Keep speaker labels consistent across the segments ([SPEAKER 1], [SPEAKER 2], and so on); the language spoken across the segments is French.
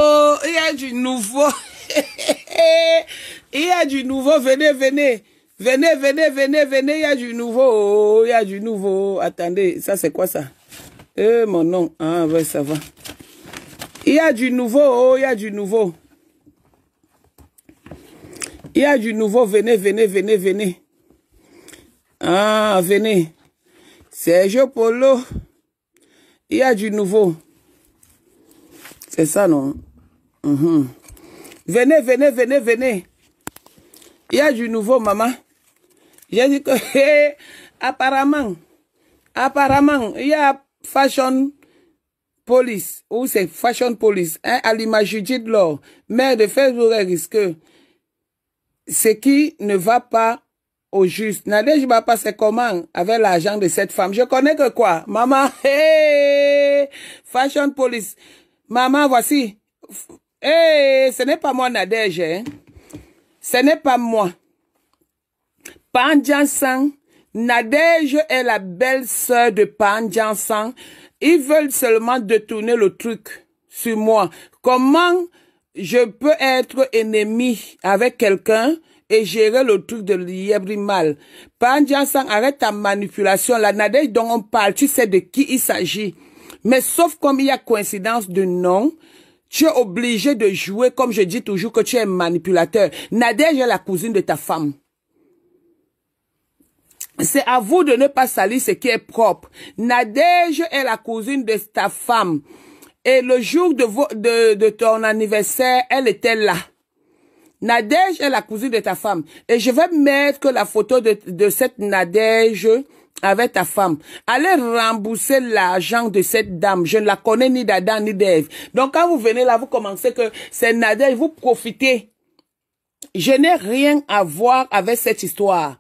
[SPEAKER 1] Oh, il y a du nouveau. Il y a du nouveau. Venez, venez. Venez, venez, venez, venez. Il y a du nouveau. Il y a du nouveau. Attendez, ça c'est quoi ça? Mon nom. Ah, ouais, ça va. Il y a du nouveau. Oh, il y a du nouveau. Il y a du nouveau. Venez, venez, venez, venez. Ah, venez. Sergio Polo. Il y a du nouveau. C'est ça, non? Venez, venez, venez, venez. Il y a du nouveau, maman. J'ai dit que, apparemment, il y a Fashion Police, ou c'est Fashion Police, hein, à l'image Judith Laure, maire de Facebook, risque ce qui ne va pas au juste. Nadège va passer comment avec l'argent de cette femme? Je connais que quoi? Maman, Fashion Police. Maman, voici. Ce n'est pas moi, Nadège. Hein? Ce n'est pas moi. Panjansan, Nadège est la belle-sœur de Panjansan. Ils veulent seulement détourner le truc sur moi. Comment je peux être ennemi avec quelqu'un et gérer le truc de l'Iebri mal? Panjansan, arrête ta manipulation. La Nadège dont on parle, tu sais de qui il s'agit. Mais sauf comme il y a coïncidence de nom, tu es obligé de jouer, comme je dis toujours, que tu es un manipulateur. Nadège est la cousine de ta femme. C'est à vous de ne pas salir ce qui est propre. Nadège est la cousine de ta femme. Et le jour de ton anniversaire, elle était là. Nadège est la cousine de ta femme. Et je vais mettre la photo de cette Nadège avec ta femme. Allez rembourser l'argent de cette dame. Je ne la connais ni d'Adam ni d'Ève. Donc quand vous venez là, vous commencez que c'est Nadège, vous profitez. Je n'ai rien à voir avec cette histoire.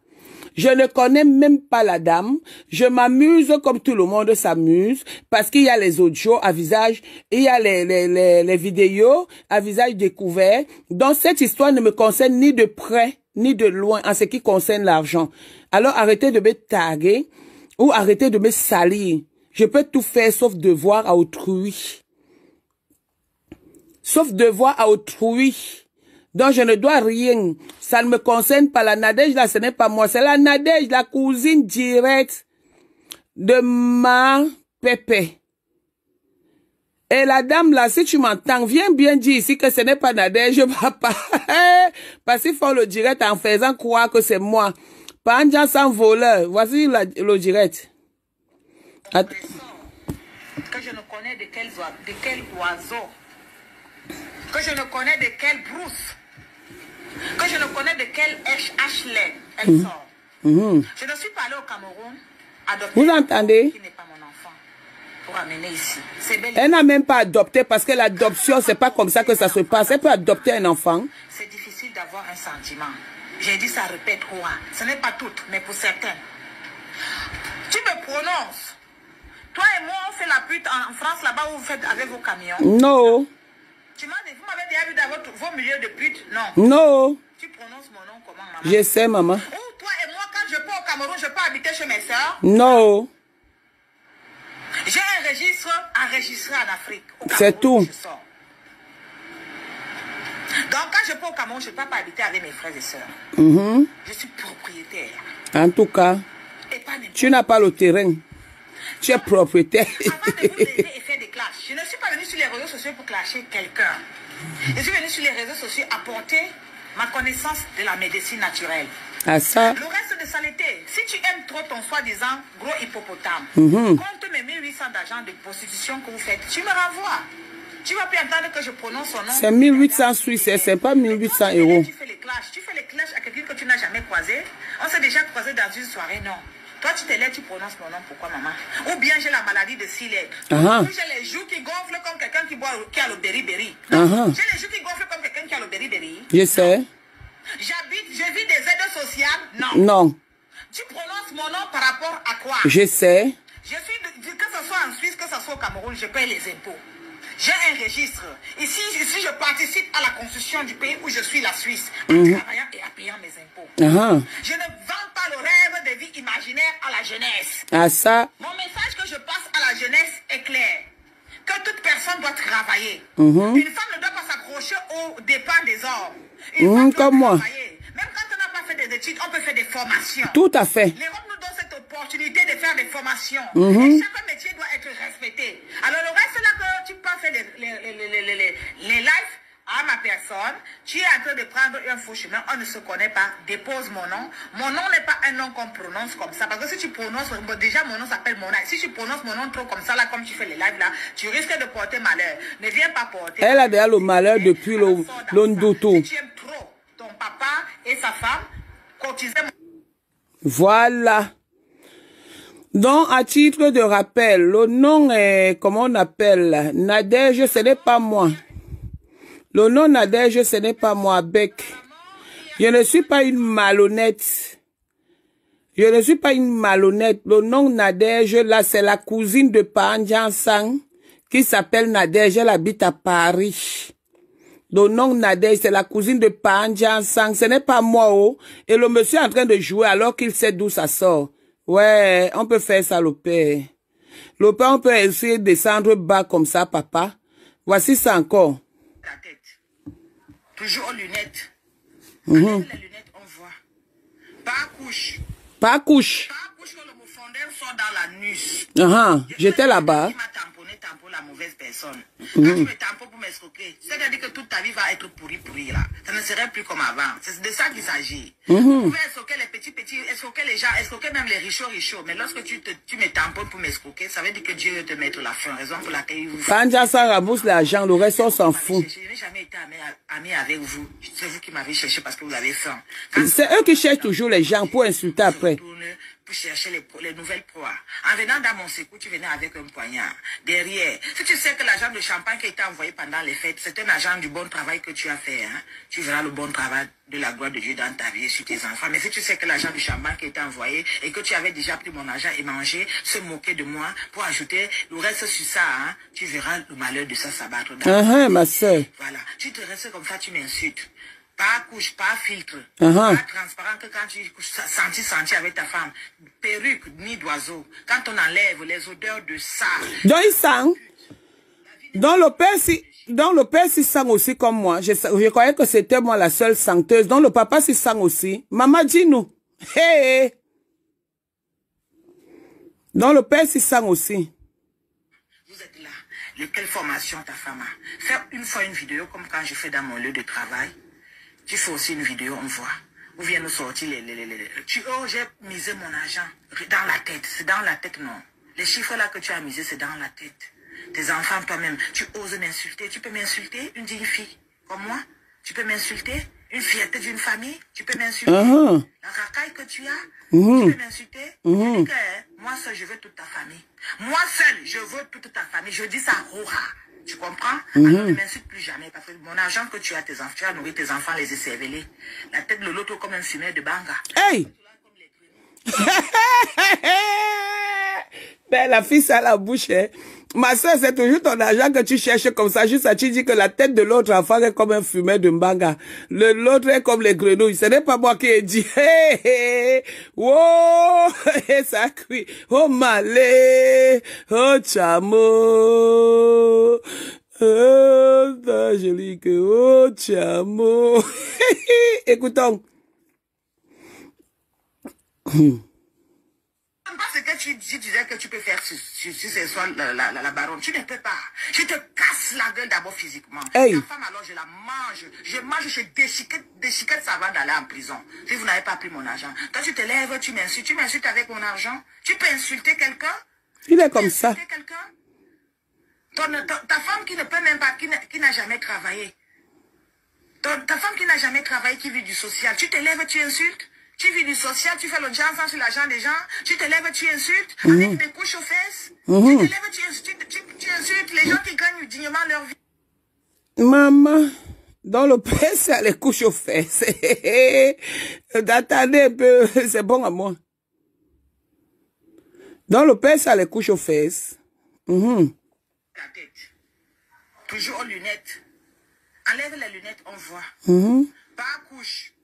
[SPEAKER 1] Je ne connais même pas la dame. Je m'amuse comme tout le monde s'amuse parce qu'il y a les audios à visage, il y a les vidéos à visage découvert. Donc cette histoire ne me concerne ni de près ni de loin en ce qui concerne l'argent. Alors arrêtez de me taguer ou arrêtez de me salir. Je peux tout faire sauf devoir à autrui. Sauf devoir à autrui. Donc, je ne dois rien. Ça ne me concerne pas. La Nadège, là, ce n'est pas moi. C'est la Nadège, la cousine directe de ma Pépé. Et la dame, là, si tu m'entends, viens bien dire ici que ce n'est pas Nadège, papa. Parce qu'ils font le direct en faisant croire que c'est moi. Pas un sans voleur. Voici le direct.
[SPEAKER 2] Que je ne connais de quel oiseau. Que je ne connais de quelle brousse. Que je ne connais de quel H-laine elle sort. Je ne suis pas allée au Cameroun adopter.
[SPEAKER 1] Vous entendez?
[SPEAKER 2] Qui n'est pas mon enfant pour amener ici.
[SPEAKER 1] Elle n'a même pas adopté parce que l'adoption, c'est pas comme ça que ça se passe. Elle peut adopter un enfant.
[SPEAKER 2] C'est difficile d'avoir un sentiment. J'ai dit ça répète quoi. Ce n'est pas toutes, mais pour certains. Tu me prononces. Toi et moi, on fait la pute en France là-bas où vous faites avec vos camions.
[SPEAKER 1] Non.
[SPEAKER 2] Vous m'avez déjà vu dans vos milieux de pute? Non.
[SPEAKER 1] Non.
[SPEAKER 2] Tu prononces mon nom comment, maman?
[SPEAKER 1] Je sais, maman.
[SPEAKER 2] Ou toi et moi, quand je pars au Cameroun, je peux habiter chez mes soeurs?
[SPEAKER 1] Non.
[SPEAKER 2] J'ai un registre enregistré en Afrique.
[SPEAKER 1] C'est tout.
[SPEAKER 2] Donc, quand je pars au Cameroun, je ne peux pas habiter avec mes frères et sœurs. Je suis propriétaire.
[SPEAKER 1] En tout cas, tu n'as pas le terrain. Tu es propriétaire.
[SPEAKER 2] Avant de vous lever et faire des clashes, je ne suis pas venue sur les réseaux sociaux pour clasher quelqu'un. Je suis venue sur les réseaux sociaux apporter ma connaissance de la médecine naturelle.
[SPEAKER 1] Ah ça.
[SPEAKER 2] Le reste de saleté, si tu aimes trop ton soi-disant gros hippopotame, compte mes 1800 d'argent de prostitution que vous faites, tu me renvoies. Tu vas plus entendre que je prononce son nom.
[SPEAKER 1] C'est 1800 Suisses, c'est pas 1800 euros.
[SPEAKER 2] Tu fais les clashs à quelqu'un que tu n'as jamais croisé. On s'est déjà croisé dans une soirée, non. Toi, tu te lèves, tu prononces mon nom. Pourquoi, maman? Ou bien j'ai la maladie de 6 lettres. Ou j'ai les joues qui gonflent comme quelqu'un qui a le beriberi. J'ai les joues qui gonflent comme quelqu'un qui a le beriberi.
[SPEAKER 1] Je sais.
[SPEAKER 2] Je vis des aides sociales. Non.
[SPEAKER 1] Non.
[SPEAKER 2] Tu prononces mon nom par rapport à quoi?
[SPEAKER 1] Je sais.
[SPEAKER 2] Que ce soit en Suisse, que ce soit au Cameroun, je paye les impôts. J'ai un registre. Ici, je participe à la construction du pays où je suis la Suisse, en travaillant et en payant mes impôts. Je ne vends pas le rêve de vie imaginaire à la jeunesse.
[SPEAKER 1] Ah ça.
[SPEAKER 2] Mon message que je passe à la jeunesse est clair. Que toute personne doit travailler. Une femme ne doit pas l'amour dépend des hommes.
[SPEAKER 1] Comme moi.
[SPEAKER 2] Même quand on n'a pas fait des études, on peut faire des formations.
[SPEAKER 1] Tout à fait.
[SPEAKER 2] L'Europe nous donne cette opportunité de faire des formations. Et chaque métier doit être respecté. Alors le reste là que tu peux faire les lives à ma personne, tu es en train de prendre un faux chemin, on ne se connaît pas, dépose mon nom. Mon nom n'est pas un nom qu'on prononce comme ça. Parce que si tu prononces, bon, déjà mon nom s'appelle Mona. Si tu prononces mon nom trop comme ça, là, comme tu fais les lives là, tu risques de porter malheur. Ne viens pas porter.
[SPEAKER 1] Elle a déjà le malheur depuis l'Ondoto.
[SPEAKER 2] Si tu aimes trop ton papa et sa femme, cotisez mon...
[SPEAKER 1] Voilà. Donc, à titre de rappel, le nom est, comment on appelle, Nadège, ce n'est pas moi. Le nom Nadège, ce n'est pas moi, Bec. Je ne suis pas une malhonnête. Je ne suis pas une malhonnête. Le nom Nadège, là, c'est la cousine de Panjan Sang, qui s'appelle Nadège. Elle habite à Paris. Le nom Nadège, c'est la cousine de Panjan Sang. Ce n'est pas moi, oh. Et le monsieur est en train de jouer alors qu'il sait d'où ça sort. Ouais, on peut faire ça, le père. Le père, on peut essayer de descendre bas comme ça, papa. Voici ça encore.
[SPEAKER 2] La tête. Toujours aux lunettes. Avec les lunettes, on voit. Pas couche.
[SPEAKER 1] Pas couche.
[SPEAKER 2] Pas couche que le profondeur sort dans la nuque.
[SPEAKER 1] J'étais là-bas.
[SPEAKER 2] Qui m'a tamponné, tamponne la mauvaise personne. Quand tu me tamponnes pour m'escroquer, c'est-à-dire que toute ta vie va être pourrie là. Ça ne serait plus comme avant. C'est de ça qu'il s'agit. Vous pouvez escroquer les petits, escroquer les gens, escroquer même les richots. Mais lorsque tu me tamponnes pour m'escroquer, ça veut dire que Dieu veut te mettre la fin. Raison pour laquelle vous...
[SPEAKER 1] Quand ça rabousse l'argent, le reste, on s'en fout.
[SPEAKER 2] Je n'ai jamais été ami avec vous. C'est vous qui m'avez cherché parce que vous avez faim.
[SPEAKER 1] C'est eux qui cherchent toujours les gens pour insulter après.
[SPEAKER 2] Pour chercher les nouvelles proies. En venant dans mon secours, tu venais avec un poignard. Derrière, si tu sais que l'agent de champagne qui a été envoyé pendant les fêtes, c'est un agent du bon travail que tu as fait, hein, tu verras le bon travail de la gloire de Dieu dans ta vie et sur tes enfants. Mais si tu sais que l'agent du champagne qui a été envoyé et que tu avais déjà pris mon argent et mangé, se moquer de moi pour ajouter le reste sur ça, hein, tu verras le malheur de ça s'abattre.
[SPEAKER 1] Ma soeur.
[SPEAKER 2] Voilà. Tu te restes comme ça, tu m'insultes. Pas couche, pas filtre, pas transparent que quand tu senti avec ta femme, perruque, nid d'oiseau, quand on enlève les odeurs de ça.
[SPEAKER 1] Donc il sent, dans le père s'y sent aussi comme moi, je croyais que c'était moi la seule senteuse, donc le papa s'y sent aussi. Maman dit nous, hey! Donc le père s'y sent aussi.
[SPEAKER 2] Vous êtes là, quelle formation ta femme a? Faire une fois une vidéo comme quand je fais dans mon lieu de travail. Tu fais aussi une vidéo, on voit. Ou vient nous sortir oh, j'ai misé mon argent dans la tête. C'est dans la tête, non. Les chiffres là que tu as misés, c'est dans la tête. Tes enfants, toi-même, tu oses m'insulter. Tu peux m'insulter, une digne fille comme moi. Tu peux m'insulter, une fierté d'une famille. Tu peux m'insulter. La racaille que tu as, tu peux m'insulter. Je dis que moi seul, je veux toute ta famille. Moi seul, je veux toute ta famille. Je dis ça, roura. Tu comprends? Alors ne m'insulte plus jamais parce que mon argent que tu as, tu as nourri tes enfants, les écervelés. La tête de l'autre comme un fumeur de banga.
[SPEAKER 1] Hey! Ben, la fille, ça a la bouche, hein. Ma soeur, c'est toujours ton argent que tu cherches comme ça. Juste ça, tu dis que la tête de l'autre enfant est comme un fumeur de banga. L'autre est comme les grenouilles. Ce n'est pas moi qui ai dit. Hey, hey, wow, ça crie. Oh, malé. Oh, chamo. Oh, Angélique. Oh, chamo. Écoutons.
[SPEAKER 2] Parce que tu disais que tu peux faire si ce soit la baronne. Tu ne peux pas. Je te casse la gueule d'abord physiquement.
[SPEAKER 1] Hey.
[SPEAKER 2] Ta femme alors je la mange. Je déchiquette ça avant d'aller en prison. Si vous n'avez pas pris mon argent. Quand tu te lèves, tu m'insultes. Tu m'insultes avec mon argent. Tu peux insulter quelqu'un.
[SPEAKER 1] Il est comme ça.
[SPEAKER 2] Ta femme qui ne peut même pas, qui n'a jamais travaillé. Ta femme qui n'a jamais travaillé, qui vit du social. Tu te lèves, tu insultes. Tu vis du social, tu fais le janson sur l'argent des gens, tu te lèves, tu insultes, avec des couches aux fesses, tu te lèves, tu insultes les gens qui gagnent dignement leur vie.
[SPEAKER 1] Maman, dans le père, ça les couches aux fesses. D'attendre un peu, c'est bon à moi. Dans le père, ça les couches aux fesses.
[SPEAKER 2] La tête. Toujours aux lunettes. Enlève les lunettes, on voit. Pas couche.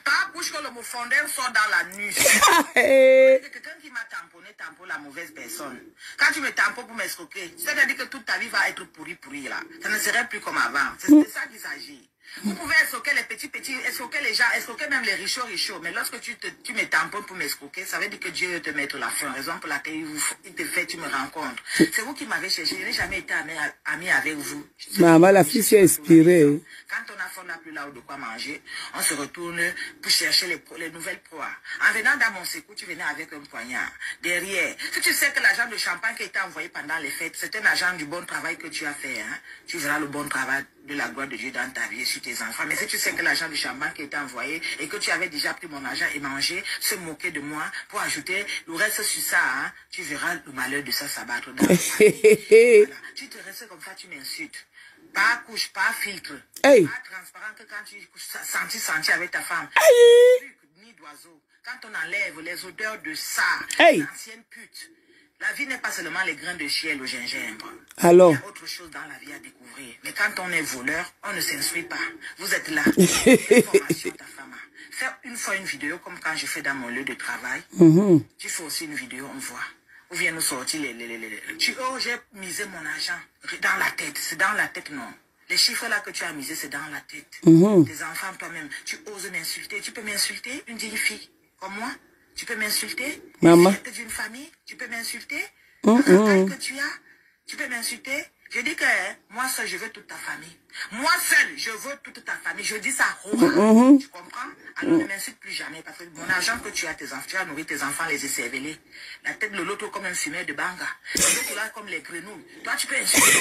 [SPEAKER 2] Par bouche que le mot fondeur sort dans la nuit. Quelqu'un qui m'a tamponné, tamponne la mauvaise personne. Quand tu me tamponnes pour m'escroquer, c'est-à-dire que toute ta vie va être pourrie là. Ça ne serait plus comme avant. C'est de ça qu'il s'agit. Vous pouvez escroquer les petits, escroquer les gens, escroquer même les richots. Mais lorsque tu me tamponnes pour m'escroquer, ça veut dire que Dieu veut te mettre la fin. Raison pour laquelle il te fait, tu me rencontres. C'est vous qui m'avez cherché. Je n'ai jamais été ami avec vous.
[SPEAKER 1] Maman, la fille s'est inspirée.
[SPEAKER 2] Quand on n'a plus là où de quoi manger, on se retourne pour chercher les nouvelles proies. En venant dans mon secours, tu venais avec un poignard. Derrière, si tu sais que l'argent de champagne qui a été envoyé pendant les fêtes, c'est un argent du bon travail que tu as fait, hein, tu verras le bon travail de la gloire de Dieu dans ta vie et sur tes enfants. Mais si tu sais que l'argent du champagne qui a été envoyé et que tu avais déjà pris mon argent et mangé, se moquer de moi pour ajouter le reste sur ça, hein, tu verras le malheur de ça s'abattre dans ta vie. Voilà. Tu te restes comme ça, tu m'insultes. Pas couche, pas filtre.
[SPEAKER 1] Hey.
[SPEAKER 2] Pas transparent que quand tu senti avec ta femme. Ni d'oiseau. Quand on enlève les odeurs de ça, l'ancienne pute. La vie n'est pas seulement les grains de chiel au gingembre.
[SPEAKER 1] Alors.
[SPEAKER 2] Il y a autre chose dans la vie à découvrir. Mais quand on est voleur, on ne s'instruit pas. Vous êtes là. Information ta femme. Faire une fois une vidéo comme quand je fais dans mon lieu de travail. Tu fais aussi une vidéo, on voit. Ou vient nous sortir j'ai misé mon argent dans la tête. C'est dans la tête, non. Les chiffres là que tu as misé, c'est dans la tête. Tes enfants, toi-même, tu oses m'insulter. Tu peux m'insulter, une digne fille comme moi. Tu peux m'insulter.
[SPEAKER 1] Maman.
[SPEAKER 2] Si tu es d'une famille, tu peux m'insulter. Que tu as, tu peux m'insulter. Je dis que moi seul, je veux toute ta famille. Moi seul, je veux toute ta famille. Je dis ça. Tu comprends? Alors ne m'insulte plus jamais. Parce que mon argent que tu as, tes enfants, tu as nourri tes enfants, les écervelés. La tête de l'autre comme un fumeur de banga. L'autre là comme les grenouilles. Toi, tu peux insulter.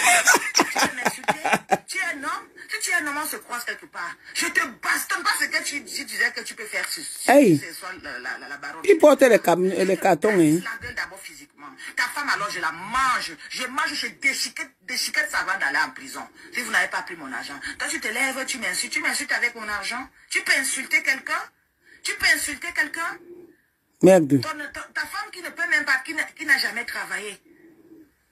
[SPEAKER 2] Tu peux m'insulter. Tu es un homme. Si tu es un homme, on se croise quelque part. Je te bastonne parce que tu disais que tu peux faire ce la baronne.
[SPEAKER 1] Il porte les cartons. Hein.
[SPEAKER 2] La gueule d'abord physiquement. Ta femme, alors, je la mange. Je déchiquette ça avant d'aller en prison. Si vous n'avez pas pris mon argent. Quand tu te lèves, tu m'insultes. Tu m'insultes avec mon argent. Tu peux insulter quelqu'un. Tu peux insulter quelqu'un.
[SPEAKER 1] Merde.
[SPEAKER 2] Ta femme qui ne peut même pas, qui n'a jamais travaillé.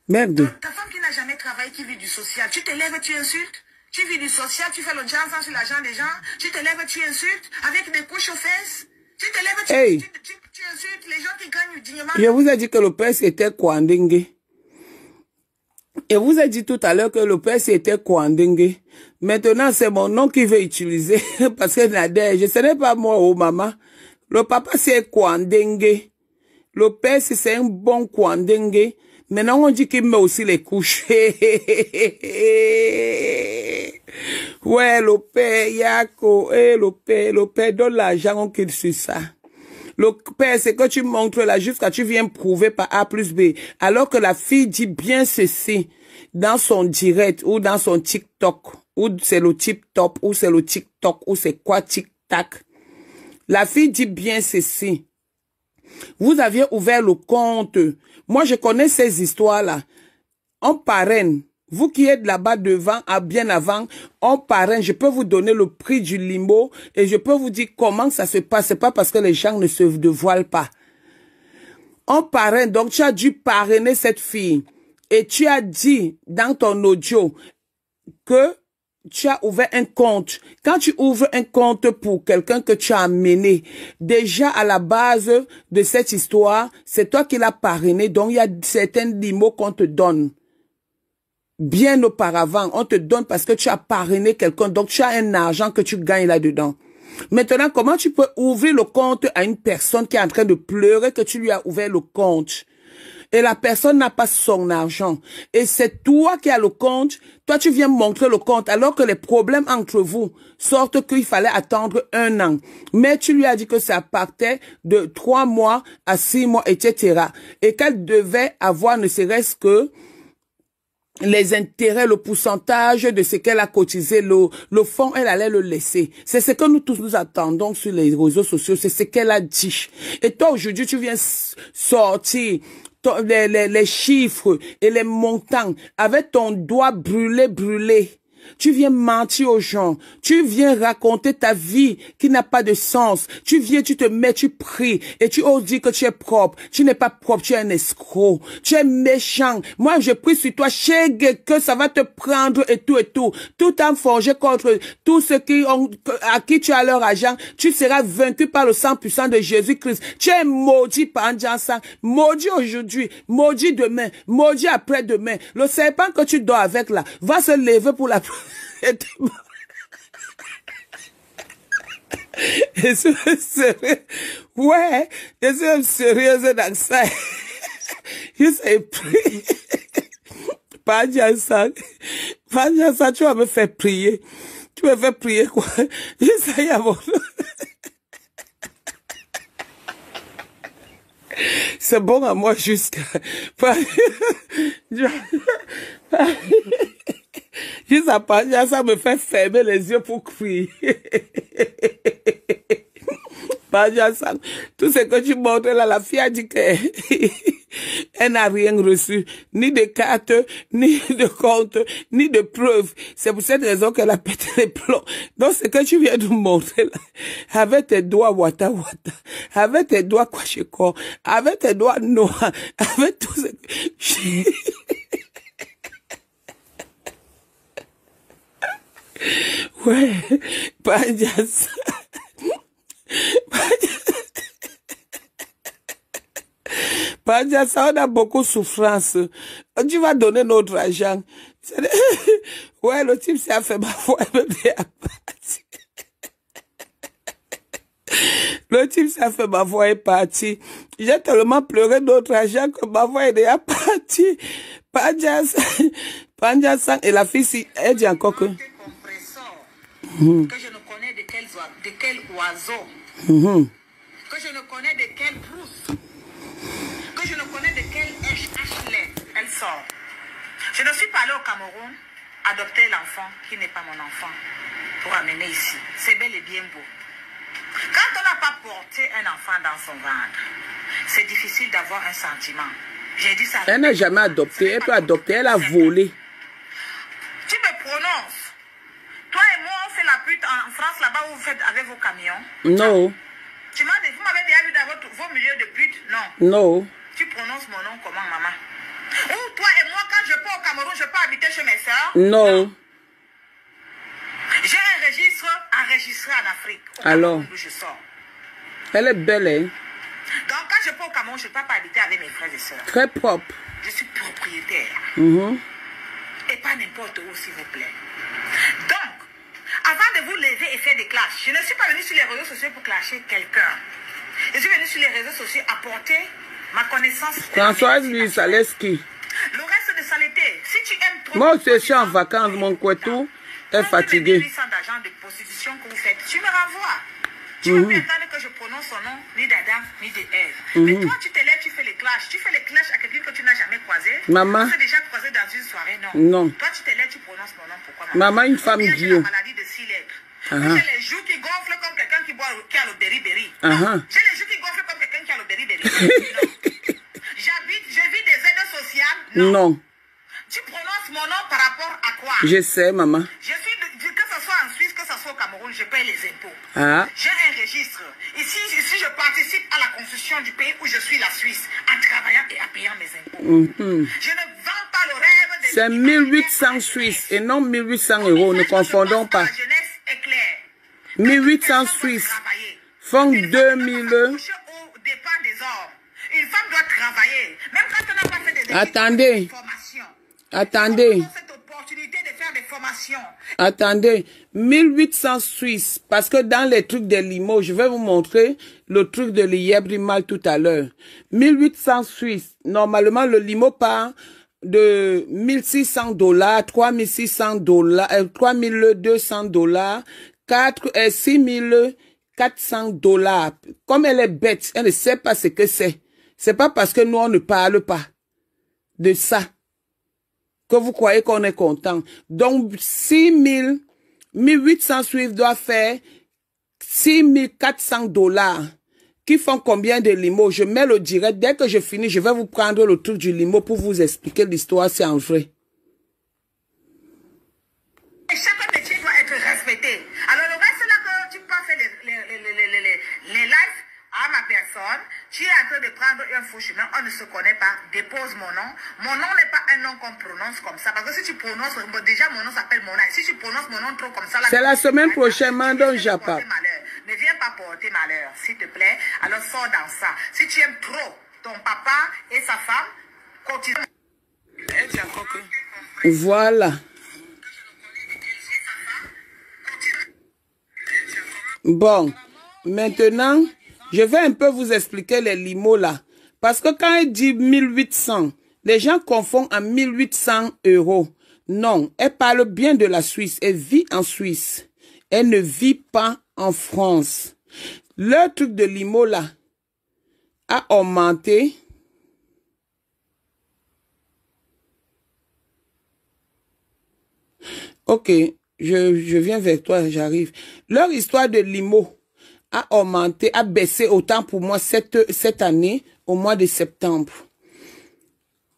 [SPEAKER 1] Merde.
[SPEAKER 2] Ta femme qui n'a jamais travaillé, qui vit du social. Tu te lèves, tu insultes. Tu vis du social, tu fais le jansan sur l'argent des gens. Tu te lèves, tu insultes. Avec des couches aux fesses. Tu te lèves, tu insultes les gens qui gagnent dignement.
[SPEAKER 1] Je vous ai dit que le père c'était Kwandenge. Et vous ai dit tout à l'heure que le père c'était Kwandenge. Maintenant, c'est mon nom qu'il veut utiliser. Parce que Nadège, ce n'est pas moi, oh maman. Le papa c'est Kwandenge. Le père c'est un bon Kwandenge. Maintenant, on dit qu'il met aussi les couches. Ouais, le père, Yako, le père donne l'argent, on quitte sur ça. Le père, c'est que tu montres là jusqu'à tu viens prouver par A plus B. Alors que la fille dit bien ceci dans son direct ou dans son TikTok, ou c'est le TikTok, ou c'est le TikTok, ou c'est quoi TikTok. La fille dit bien ceci. Vous aviez ouvert le compte. Moi, je connais ces histoires-là. On parraine. Vous qui êtes là-bas devant, bien avant, on parraine. Je peux vous donner le prix du limo et je peux vous dire comment ça se passe. C'est pas parce que les gens ne se dévoilent pas. On parraine. Donc, tu as dû parrainer cette fille. Et tu as dit dans ton audio que tu as ouvert un compte. Quand tu ouvres un compte pour quelqu'un que tu as amené, déjà à la base de cette histoire, c'est toi qui l'as parrainé. Donc, il y a certains limos qu'on te donne. Bien auparavant, on te donne parce que tu as parrainé quelqu'un. Donc, tu as un argent que tu gagnes là-dedans. Maintenant, comment tu peux ouvrir le compte à une personne qui est en train de pleurer que tu lui as ouvert le compte? Et la personne n'a pas son argent. Et c'est toi qui as le compte. Toi, tu viens montrer le compte alors que les problèmes entre vous sortent qu'il fallait attendre 1 an. Mais tu lui as dit que ça partait de 3 mois à 6 mois, etc. Et qu'elle devait avoir ne serait-ce que les intérêts, le pourcentage de ce qu'elle a cotisé, le fonds, elle allait le laisser. C'est ce que nous tous nous attendons sur les réseaux sociaux. C'est ce qu'elle a dit. Et toi, aujourd'hui, tu viens sortir les chiffres et les montants avec ton doigt brûlé. Tu viens mentir aux gens. Tu viens raconter ta vie qui n'a pas de sens. Tu viens, tu te mets, tu pries et tu oses dire que tu es propre. Tu n'es pas propre, tu es un escroc. Tu es méchant. Moi, je prie sur toi, que ça va te prendre et tout et tout. Tout en forgé contre tous ceux à qui tu as leur argent. Tu seras vaincu par le sang puissant de Jésus-Christ. Tu es maudit par Ndjansan. Maudit aujourd'hui. Maudit demain. Maudit après-demain. Le serpent que tu dors avec là va se lever pour la... Je suis sérieux. Ouais, je suis sérieuse dans ça. Je sais prier. Pas dire ça. Pas dire ça, tu vas me faire prier. Tu me fais prier quoi? Je sais y avoir. C'est bon à moi jusqu'à... Juste à partir, ça me fait fermer les yeux pour crier. Ça. Tout ce que tu montres là, la fille a dit qu'elle n'a rien reçu, ni de carte, ni de compte, ni de preuves. C'est pour cette raison qu'elle a pété les plombs. Donc, ce que tu viens de montrer là, avec tes doigts wata wata, avec tes doigts kwasheko, avec tes doigts noirs, avec tout ce que... Ouais, pas dire ça. Pas dire ça, on a beaucoup de souffrance. Tu vas donner notre argent. Ouais, le type s'est fait ma foi, le type s'est fait ma voix est parti. J'ai tellement pleuré d'autres argent que ma voix est déjà partie. Pas dire ça. Et la fille, elle dit encore que...
[SPEAKER 2] Que je ne connais de quel oiseau, que je ne connais de quelle brousse, que je ne connais de quel HLE, elle sort. Je ne suis pas allée au Cameroun adopter l'enfant qui n'est pas mon enfant pour amener ici. C'est bel et bien beau. Quand on n'a pas porté un enfant dans son ventre, c'est difficile d'avoir un sentiment. J'ai dit ça.
[SPEAKER 1] Elle n'a jamais adopté, elle peut adopter, elle a volé.
[SPEAKER 2] Tu me prononces. Toi et moi, on fait la pute en France, là-bas où vous faites avec vos camions.
[SPEAKER 1] Non.
[SPEAKER 2] Vous m'avez déjà vu dans vos milieux de pute? Non.
[SPEAKER 1] Non.
[SPEAKER 2] Tu prononces mon nom comment, maman? Ou toi et moi, quand je pars au Cameroun, je peux habiter chez mes soeurs?
[SPEAKER 1] Non.
[SPEAKER 2] J'ai un registre enregistré en Afrique.
[SPEAKER 1] Alors,
[SPEAKER 2] où je sors.
[SPEAKER 1] Elle est belle, hein?
[SPEAKER 2] Donc, quand je pars au Cameroun, je ne peux pas habiter avec mes frères et sœurs.
[SPEAKER 1] Très propre.
[SPEAKER 2] Je suis propriétaire. Et pas n'importe où, s'il vous plaît. Donc, avant de vous lever et faire des clashs, je ne suis pas venue sur les réseaux sociaux pour clasher quelqu'un. Je suis venue sur les réseaux sociaux apporter ma connaissance.
[SPEAKER 1] Françoise Louise Saleski.
[SPEAKER 2] Le reste de saleté, si tu aimes trop...
[SPEAKER 1] Moi aussi, je suis en vacances, mon couetou est fatigué.
[SPEAKER 2] Les 800 d'argent de prostitution que vous faites, tu me renvoies. Tu ne peux plus attendre que je prononce son nom, ni d'Adam, ni d'Ève. Mais toi, tu te lèves, tu fais les clashs. Tu fais les clashs à quelqu'un que tu n'as jamais croisé.
[SPEAKER 1] Maman.
[SPEAKER 2] Tu t'es déjà croisé dans une soirée, non.
[SPEAKER 1] Non.
[SPEAKER 2] Toi, tu te lèves, tu prononces mon nom. Pourquoi, maman?
[SPEAKER 1] Maman, une femme
[SPEAKER 2] Dieu.
[SPEAKER 1] Dieu.
[SPEAKER 2] La maladie de 6 lettres. J'ai les joues qui gonflent comme quelqu'un qui a le berry-berry. J'ai les joues qui gonflent comme quelqu'un qui a le berry-berry. Je vis des aides sociales. Non. Tu prononces mon nom par rapport à quoi?
[SPEAKER 1] Je sais, maman.
[SPEAKER 2] Que ce soit en Suisse, que ce soit au Cameroun, je paye les impôts. J'ai un registre. Ici, je participe à la construction du pays où je suis, la Suisse, en travaillant et en payant mes impôts. Je ne vends pas le rêve de...
[SPEAKER 1] C'est 1800 Suisses et non 1800 euros, ne confondons pas.
[SPEAKER 2] La jeunesse est claire.
[SPEAKER 1] 1800 Suisses font 2000...
[SPEAKER 2] Au dépend des hommes. Une femme doit travailler. Même quand on n'a pas fait des formations.
[SPEAKER 1] Attendez.
[SPEAKER 2] Cette opportunité de faire des formations.
[SPEAKER 1] Attendez. 1800 Suisses. Parce que dans les trucs de Limo, je vais vous montrer le truc de l'Iebrimal tout à l'heure. 1800 Suisses. Normalement, le Limo part de $1600, $3600, $3200, 6400 $. Comme elle est bête, elle ne sait pas ce que c'est. C'est pas parce que nous, on ne parle pas de ça que vous croyez qu'on est content. Donc, 1800 Suisses doivent faire $6400. Qui font combien de limo? Je mets le direct. Dès que je finis, je vais vous prendre le truc du limo pour vous expliquer l'histoire, c'est en vrai.
[SPEAKER 2] de prendre un faux chemin, on ne se connaît pas, dépose mon nom. Mon nom n'est pas un nom qu'on prononce comme ça. Parce que si tu prononces, bon, déjà mon nom s'appelle Mona. Si tu prononces mon nom trop comme ça...
[SPEAKER 1] C'est la semaine prochaine, dont j'appartiens.
[SPEAKER 2] Ne viens pas porter malheur, s'il te plaît. Alors sors dans ça. Si tu aimes trop ton papa et sa femme, continue.
[SPEAKER 1] Voilà. Bon, maintenant, je vais un peu vous expliquer les limos là. Parce que quand elle dit 1800, les gens confondent en 1800 €. Non, elle parle bien de la Suisse. Elle vit en Suisse. Elle ne vit pas en France. Le truc de limo là a augmenté. Ok, je viens vers toi, j'arrive. Leur histoire de limo a augmenté, a baissé autant pour moi cette année, au mois de septembre.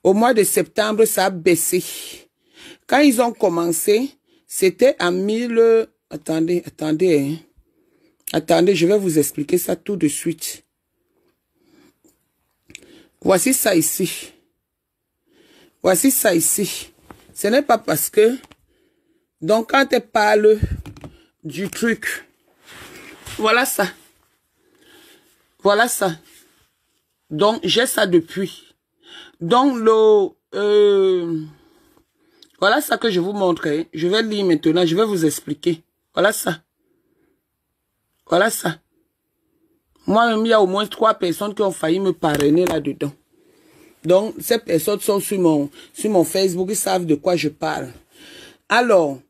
[SPEAKER 1] Au mois de septembre, ça a baissé. Quand ils ont commencé, c'était à 1000... Attendez, je vais vous expliquer ça tout de suite. Voici ça ici. Voici ça ici. Ce n'est pas parce que... Donc, quand elle parle du truc, voilà ça. Voilà ça. Donc, j'ai ça depuis. Donc, voilà ça que je vous montrerai. Je vais lire maintenant, je vais vous expliquer. Voilà ça. Voilà ça. Moi-même, il y a au moins 3 personnes qui ont failli me parrainer là-dedans. Donc, ces personnes sont sur mon Facebook, ils savent de quoi je parle. Alors,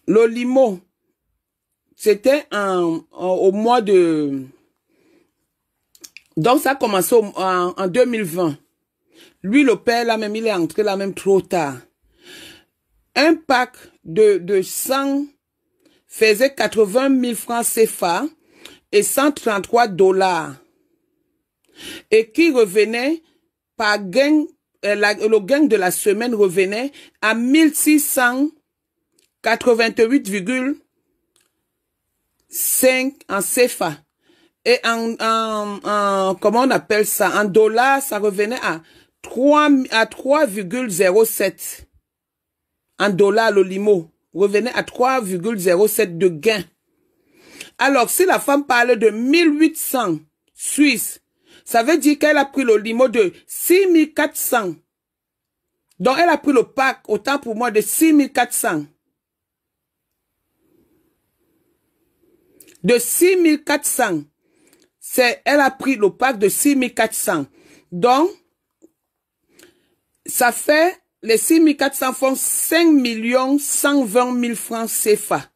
[SPEAKER 1] le limo, c'était au mois de... Donc, ça a commencé en 2020. Lui, le père, là même, il est entré là même trop tard. Un pack de 100 faisait 80 000 francs CFA et 133 $. Et qui revenait par gain, le gain de la semaine revenait à 1688,5 en CFA. Et comment on appelle ça? En dollars, ça revenait à 3,07. En dollars, le limo revenait à 3,07 de gain. Alors, si la femme parle de 1800 Suisses, ça veut dire qu'elle a pris le limo de 6400. Donc, elle a pris le pack, autant pour moi, de 6400. De 6400. Elle a pris le pack de 6400. Donc, ça fait, les 6400 font 5 120 000 francs CFA.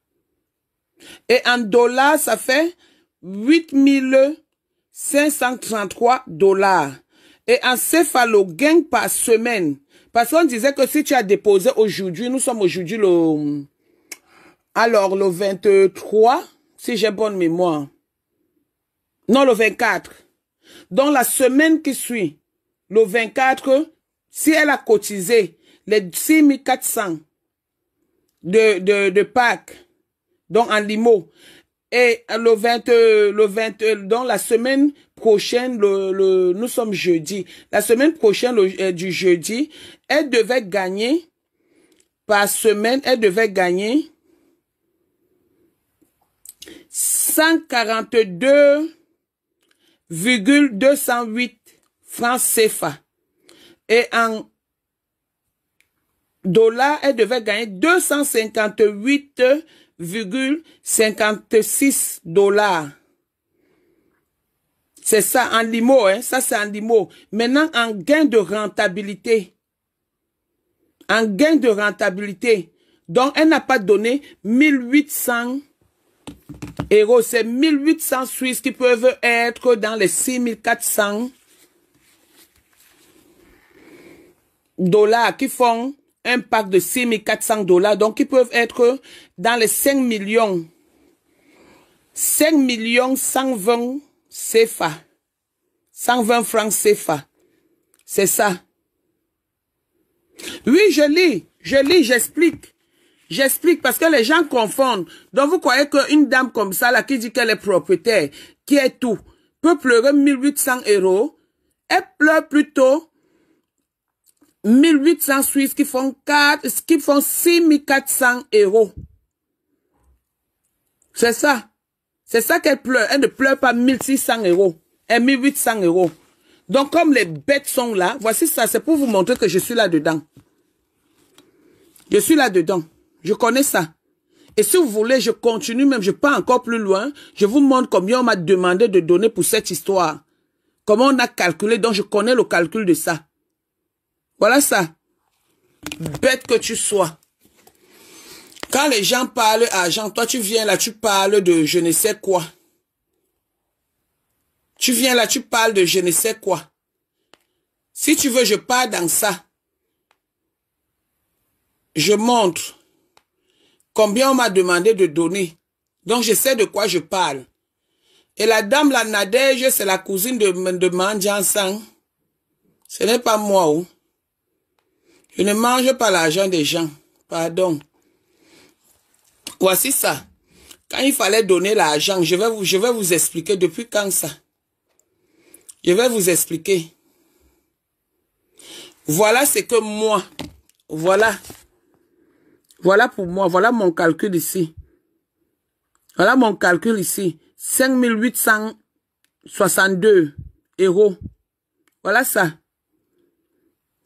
[SPEAKER 1] Et en dollars, ça fait 8 533 $. Et en CFA, le gain par semaine. Parce qu'on disait que si tu as déposé aujourd'hui, nous sommes aujourd'hui le 23, si j'ai bonne mémoire. Non, le 24. Donc, la semaine qui suit, le 24, si elle a cotisé les 6400 de Pâques, donc en limo, et donc la semaine prochaine, nous sommes jeudi, la semaine prochaine, du jeudi, elle devait gagner, par semaine, elle devait gagner 142,208 francs CFA. Et en dollars, elle devait gagner 258,56 $. C'est ça, en limo, hein. Ça, c'est en limo. Maintenant, en gain de rentabilité. En gain de rentabilité. Donc, elle n'a pas donné 1800 €. C'est 1800 Suisses qui peuvent être dans les 6400 $, qui font un pack de 6400 $. Donc, ils peuvent être dans les 5 millions. 5 120 CFA. 120 francs CFA. C'est ça. Oui, je lis, j'explique. J'explique parce que les gens confondent. Donc, vous croyez qu'une dame comme ça, là, qui dit qu'elle est propriétaire, qui est tout, peut pleurer 1800 €, elle pleure plutôt 1800 Suisses qui font 6400 €. C'est ça. C'est ça qu'elle pleure. Elle ne pleure pas 1600 €. Et 1800 €. Donc, comme les bêtes sont là, voici ça. C'est pour vous montrer que je suis là-dedans. Je suis là-dedans. Je connais ça. Et si vous voulez, je continue même, je pars encore plus loin. Je vous montre combien on m'a demandé de donner pour cette histoire. Comment on a calculé. Donc, je connais le calcul de ça. Voilà ça. Bête que tu sois. Quand les gens parlent argent, toi tu viens là, tu parles de je ne sais quoi. Tu viens là, tu parles de je ne sais quoi. Si tu veux, je pars dans ça. Je montre combien on m'a demandé de donner. Donc je sais de quoi je parle. Et la dame, la Nadège, c'est la cousine de Mandjansan. Ce n'est pas moi. Oh. Je ne mange pas l'argent des gens. Pardon. Voici ça. Quand il fallait donner l'argent, je vais vous expliquer depuis quand ça. Je vais vous expliquer. Voilà ce que moi, voilà. Voilà pour moi, voilà mon calcul ici. Voilà mon calcul ici. 5862 €. Voilà ça.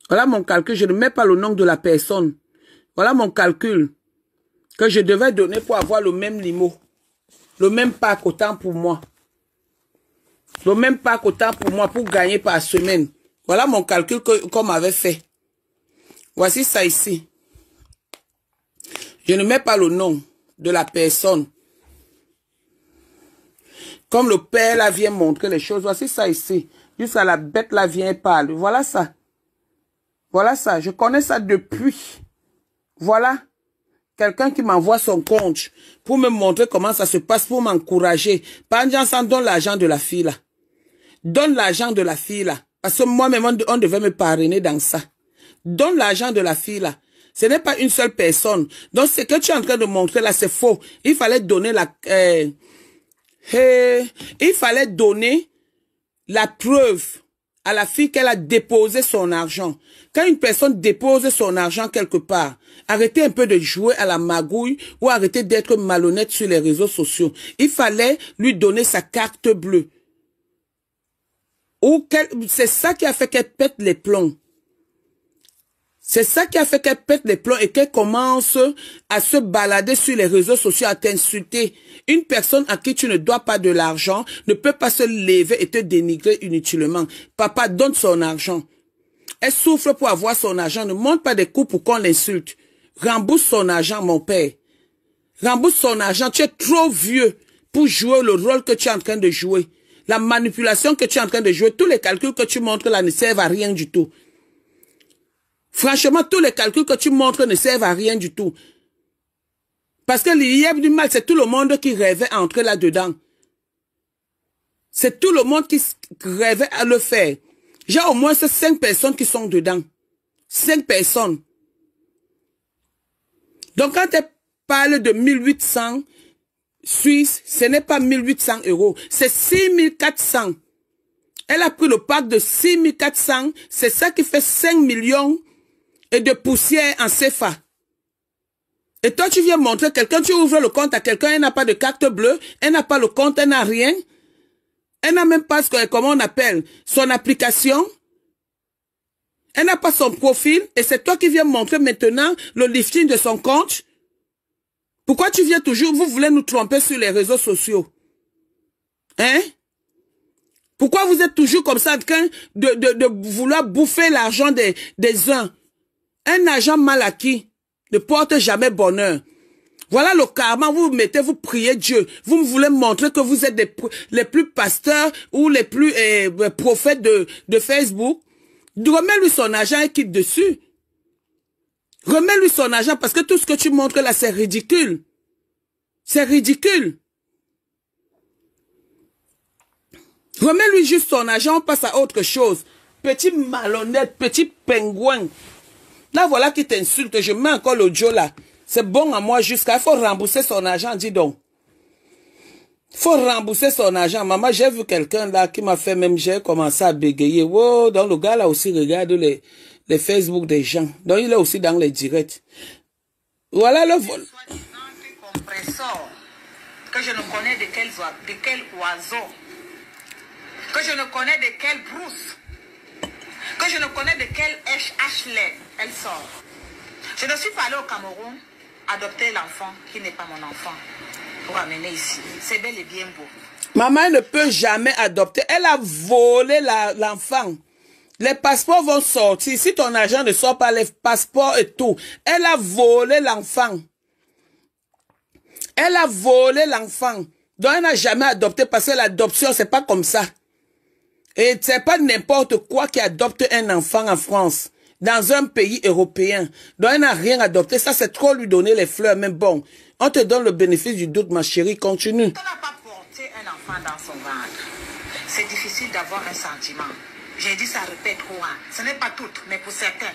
[SPEAKER 1] Voilà mon calcul. Je ne mets pas le nom de la personne. Voilà mon calcul que je devais donner pour avoir le même limo. Le même pack autant pour moi. Le même pack autant pour moi pour gagner par semaine. Voilà mon calcul qu'on m'avait fait. Voici ça ici. Je ne mets pas le nom de la personne. Comme le père là vient montrer les choses. Voici ça ici. Juste à la bête là vient et parle. Voilà ça. Voilà ça. Je connais ça depuis. Voilà. Quelqu'un qui m'envoie son compte pour me montrer comment ça se passe, pour m'encourager. Pas en donne l'argent de la fille là. Donne l'argent de la fille là. Parce que moi-même, on devait me parrainer dans ça. Donne l'argent de la fille là. Ce n'est pas une seule personne. Donc, ce que tu es en train de montrer là, c'est faux. Il fallait donner il fallait donner la preuve à la fille qu'elle a déposé son argent. Quand une personne dépose son argent quelque part, arrêtez un peu de jouer à la magouille ou arrêtez d'être malhonnête sur les réseaux sociaux. Il fallait lui donner sa carte bleue. C'est ça qui a fait qu'elle pète les plombs. C'est ça qui a fait qu'elle pète les plombs et qu'elle commence à se balader sur les réseaux sociaux, à t'insulter. Une personne à qui tu ne dois pas de l'argent ne peut pas se lever et te dénigrer inutilement. Papa, donne son argent. Elle souffre pour avoir son argent. Ne monte pas des coups pour qu'on l'insulte. Rembourse son argent, mon père. Rembourse son argent. Tu es trop vieux pour jouer le rôle que tu es en train de jouer. La manipulation que tu es en train de jouer, tous les calculs que tu montres là ne servent à rien du tout. Franchement, tous les calculs que tu montres ne servent à rien du tout. Parce que l'IEP du mal, c'est tout le monde qui rêvait à entrer là-dedans. C'est tout le monde qui rêvait à le faire. J'ai au moins 5 personnes qui sont dedans. 5 personnes. Donc quand elle parle de 1800 Suisses, ce n'est pas 1800 €. C'est 6400. Elle a pris le pack de 6400. C'est ça qui fait 5 millions et de poussière en CFA. Et toi, tu viens montrer quelqu'un, tu ouvres le compte à quelqu'un, elle n'a pas de carte bleue, elle n'a pas le compte, elle n'a rien. Elle n'a même pas comment on appelle, son application. Elle n'a pas son profil. Et c'est toi qui viens montrer maintenant le lifting de son compte. Pourquoi tu viens toujours, vous voulez nous tromper sur les réseaux sociaux? Hein? Pourquoi vous êtes toujours comme ça en train de vouloir bouffer l'argent des uns? Un argent mal acquis ne porte jamais bonheur. Voilà le karma, vous vous mettez, vous priez Dieu. Vous me voulez montrer que vous êtes les plus pasteurs ou les plus prophètes de Facebook. Remets-lui son argent et quitte dessus. Remets-lui son argent parce que tout ce que tu montres là, c'est ridicule. C'est ridicule. Remets-lui juste son argent, on passe à autre chose. Petit malhonnête, petit pingouin. Là, voilà qui t'insulte. Je mets encore l'audio là. C'est bon à moi jusqu'à... Il faut rembourser son argent, dis donc. Faut rembourser son argent. Maman, j'ai vu quelqu'un là qui m'a fait même, j'ai commencé à bégayer. Wow, donc le gars là aussi regarde les Facebook des gens. Donc il est aussi dans les directs. Voilà le vol.
[SPEAKER 2] Que je ne connais de quel oiseau. Que je ne connais de quelle brousse. Que je ne connais de quel HLE elle sort. Je ne suis pas allée au Cameroun adopter l'enfant qui n'est pas mon enfant pour amener ici. C'est bel et bien beau.
[SPEAKER 1] Maman elle ne peut jamais adopter. Elle a volé l'enfant. Les passeports vont sortir. Si ton argent ne sort pas, les passeports et tout. Elle a volé l'enfant. Elle a volé l'enfant. Donc elle n'a jamais adopté parce que l'adoption, c'est pas comme ça. Et c'est pas n'importe quoi qui adopte un enfant en France. Dans un pays européen. Donc elle n'a rien adopté. Ça, c'est trop lui donner les fleurs. Mais bon, on te donne le bénéfice du doute, ma chérie. Continue.
[SPEAKER 2] On n'a pas porté un enfant dans son ventre. C'est difficile d'avoir un sentiment. J'ai dit ça répète trop. Ce n'est pas tout, mais pour certains.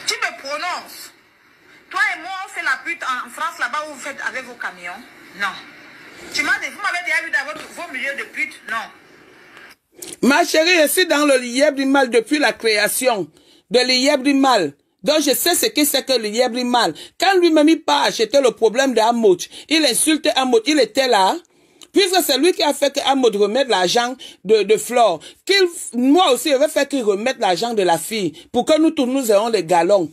[SPEAKER 2] Tu me prononces. Toi et moi, on fait la pute en France, là-bas où vous faites avec vos camions. Non. Vous m'avez déjà vu dans vos milieux de pute? Non.
[SPEAKER 1] Ma chérie, je suis dans le lièvre du mal depuis la création de lièvre du mal. Donc je sais ce que c'est que le lièvre du mal. Quand lui-même il pas acheté le problème de Hamod, il insulte Hamod, il était là. Puisque c'est lui qui a fait que Hamod remette l'argent de Flore. Moi aussi, je vais faire qu'il remette l'argent de la fille. Pour que nous tous nous ayons les galons.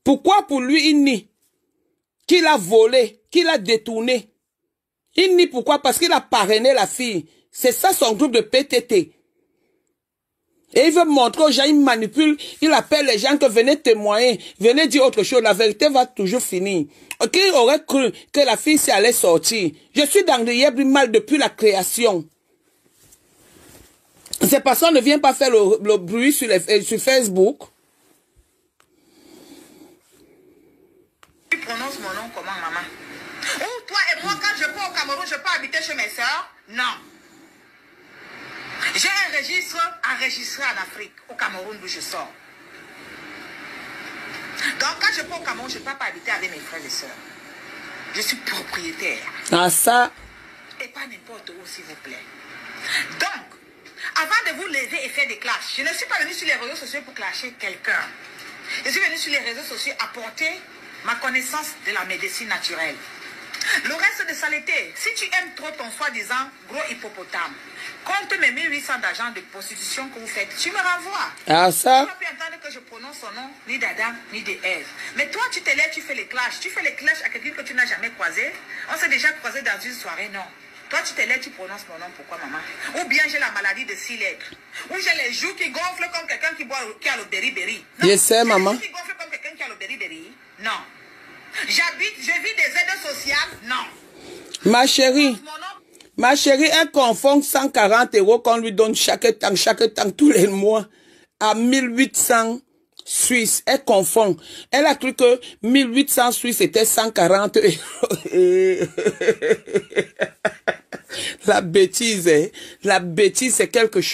[SPEAKER 1] Pourquoi pour lui il nie? Qu'il a volé, qu'il a détourné. Il nie pourquoi? Parce qu'il a parrainé la fille. C'est ça son groupe de PTT. Et il veut montrer aux gens, il manipule, il appelle les gens que venez témoigner, venez dire autre chose. La vérité va toujours finir. Qui aurait cru que la fille s'y allait sortir? Je suis dans le lièvre du mal depuis la création. Ces personnes ne viennent pas faire le bruit sur Facebook.
[SPEAKER 2] Tu prononces mon nom comment, maman? Ou toi et moi, quand je pars au Cameroun, je peux habiter chez mes soeurs? Non. J'ai un registre enregistré en Afrique, au Cameroun d'où je sors. Donc quand je pars au Cameroun, je ne peux pas habiter avec mes frères et sœurs. Je suis propriétaire.
[SPEAKER 1] Ah ça.
[SPEAKER 2] Et pas n'importe où, s'il vous plaît. Donc, avant de vous lever et faire des clashs, je ne suis pas venue sur les réseaux sociaux pour clasher quelqu'un. Je suis venue sur les réseaux sociaux apporter ma connaissance de la médecine naturelle. Le reste de saleté, si tu aimes trop ton soi-disant gros hippopotame, compte mes 1800 d'argent de prostitution que vous faites, tu me renvoies.
[SPEAKER 1] Ah ça.
[SPEAKER 2] Tu n'as pu entendre que je prononce son nom, ni d'Adam, ni d'Ève. Mais toi, tu te lèves, tu fais les clashs. Tu fais les clashs à quelqu'un que tu n'as jamais croisé. On s'est déjà croisé dans une soirée, non. Toi, tu te lèves, tu prononces mon nom, pourquoi, maman? Ou bien j'ai la maladie de 6 lettres. Ou j'ai les joues qui gonflent comme quelqu'un qui a le beriberi.
[SPEAKER 1] Je sais, maman.
[SPEAKER 2] Les joues qui gonflent comme quelqu'un qui a le beriberi. Non. Je vis des aides sociales? Non.
[SPEAKER 1] Ma chérie, elle confond 140 € qu'on lui donne chaque temps, tous les mois, à 1800 Suisses. Elle confond. Elle a cru que 1800 Suisses était 140 €. La bêtise, c'est quelque chose.